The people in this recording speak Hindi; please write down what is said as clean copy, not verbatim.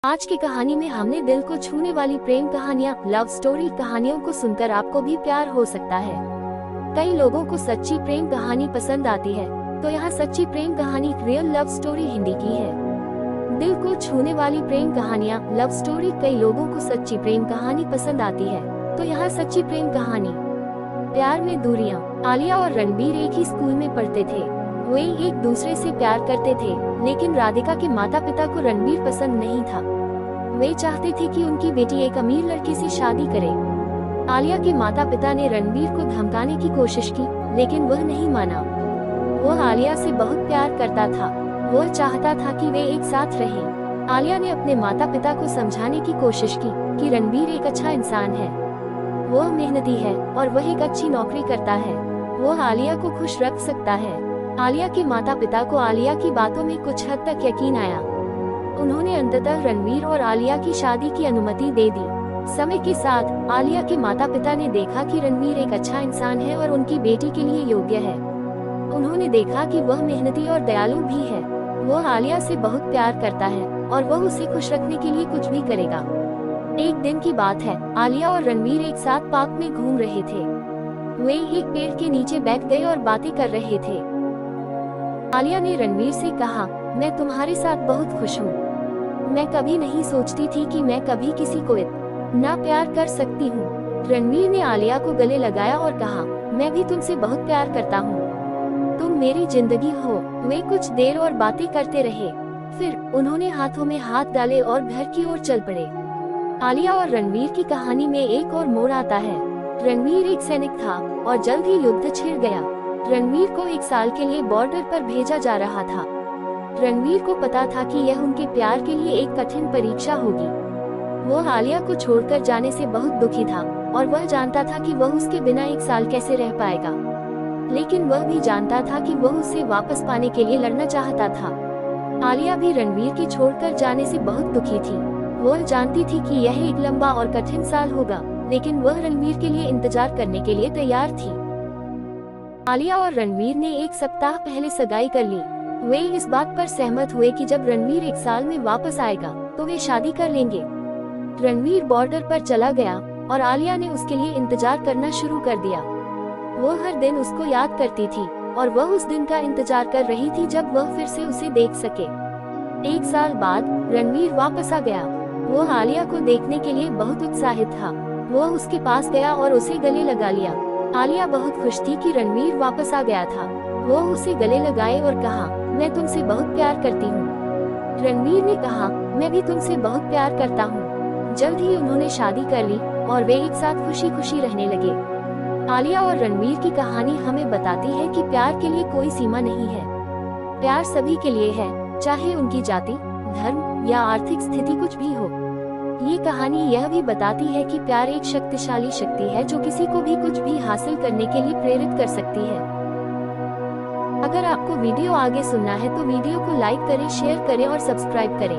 आज की कहानी में हमने दिल को छूने वाली प्रेम कहानियाँ, लव स्टोरी कहानियों को सुनकर आपको भी प्यार हो सकता है। कई लोगों को सच्ची प्रेम कहानी पसंद आती है, तो यहाँ सच्ची प्रेम कहानी रियल लव स्टोरी हिंदी की है। दिल को छूने वाली प्रेम कहानियाँ, लव स्टोरी कई लोगों को सच्ची प्रेम कहानी पसंद आती है, तो यहाँ सच्ची प्रेम कहानी। प्यार में दूरियाँ। आलिया और रणबीर एक ही स्कूल में पढ़ते थे। वे एक दूसरे से प्यार करते थे, लेकिन राधिका के माता पिता को रणबीर पसंद नहीं था। वे चाहते थे कि उनकी बेटी एक अमीर लड़के से शादी करे। आलिया के माता पिता ने रणबीर को धमकाने की कोशिश की, लेकिन वह नहीं माना। वह आलिया से बहुत प्यार करता था। वह चाहता था कि वे एक साथ रहें। आलिया ने अपने माता पिता को समझाने की कोशिश की कि रणबीर एक अच्छा इंसान है, वह मेहनती है और वह एक अच्छी नौकरी करता है, वह आलिया को खुश रख सकता है। आलिया के माता पिता को आलिया की बातों में कुछ हद तक यकीन आया। उन्होंने अंततः रणबीर और आलिया की शादी की अनुमति दे दी। समय के साथ आलिया के माता पिता ने देखा कि रणबीर एक अच्छा इंसान है और उनकी बेटी के लिए योग्य है। उन्होंने देखा कि वह मेहनती और दयालु भी है। वह आलिया से बहुत प्यार करता है और वह उसे खुश रखने के लिए कुछ भी करेगा। एक दिन की बात है, आलिया और रणबीर एक साथ पार्क में घूम रहे थे। वे एक पेड़ के नीचे बैठ गए और बातें कर रहे थे। आलिया ने रणबीर से कहा, मैं तुम्हारे साथ बहुत खुश हूँ। मैं कभी नहीं सोचती थी कि मैं कभी किसी को इतना प्यार कर सकती हूँ। रणबीर ने आलिया को गले लगाया और कहा, मैं भी तुमसे बहुत प्यार करता हूँ, तुम मेरी जिंदगी हो। वे कुछ देर और बातें करते रहे, फिर उन्होंने हाथों में हाथ डाले और घर की ओर चल पड़े। आलिया और रणबीर की कहानी में एक और मोड़ आता है। रणबीर एक सैनिक था और जल्द ही युद्ध छिड़ गया। रणबीर को 1 साल के लिए बॉर्डर पर भेजा जा रहा था। रणबीर को पता था कि यह उनके प्यार के लिए एक कठिन परीक्षा होगी। वह आलिया को छोड़कर जाने से बहुत दुखी था और वह जानता था कि वह उसके बिना 1 साल कैसे रह पाएगा। लेकिन वह भी जानता था कि वह उसे वापस पाने के लिए लड़ना चाहता था। आलिया भी रणबीर के छोड़कर जाने से बहुत दुखी थी। वह जानती थी कि यह एक लंबा और कठिन साल होगा, लेकिन वह रणबीर के लिए इंतजार करने के लिए तैयार थी। आलिया और रणबीर ने 1 सप्ताह पहले सगाई कर ली। वे इस बात पर सहमत हुए कि जब रणबीर 1 साल में वापस आएगा तो वे शादी कर लेंगे। रणबीर बॉर्डर पर चला गया और आलिया ने उसके लिए इंतजार करना शुरू कर दिया। वो हर दिन उसको याद करती थी और वह उस दिन का इंतजार कर रही थी जब वह फिर से उसे देख सके। 1 साल बाद रणबीर वापस आ गया। वो आलिया को देखने के लिए बहुत उत्साहित था। वो उसके पास गया और उसे गले लगा लिया। आलिया बहुत खुश थी कि रणबीर वापस आ गया था। वो उसे गले लगाए और कहा, मैं तुमसे बहुत प्यार करती हूँ। रणबीर ने कहा, मैं भी तुमसे बहुत प्यार करता हूँ। जल्द ही उन्होंने शादी कर ली और वे एक साथ खुशी खुशी रहने लगे। आलिया और रणबीर की कहानी हमें बताती है कि प्यार के लिए कोई सीमा नहीं है। प्यार सभी के लिए है, चाहे उनकी जाति, धर्म या आर्थिक स्थिति कुछ भी हो। ये कहानी यह भी बताती है कि प्यार एक शक्तिशाली शक्ति है जो किसी को भी कुछ भी हासिल करने के लिए प्रेरित कर सकती है। अगर आपको वीडियो आगे सुनना है तो वीडियो को लाइक करें, शेयर करें और सब्सक्राइब करें।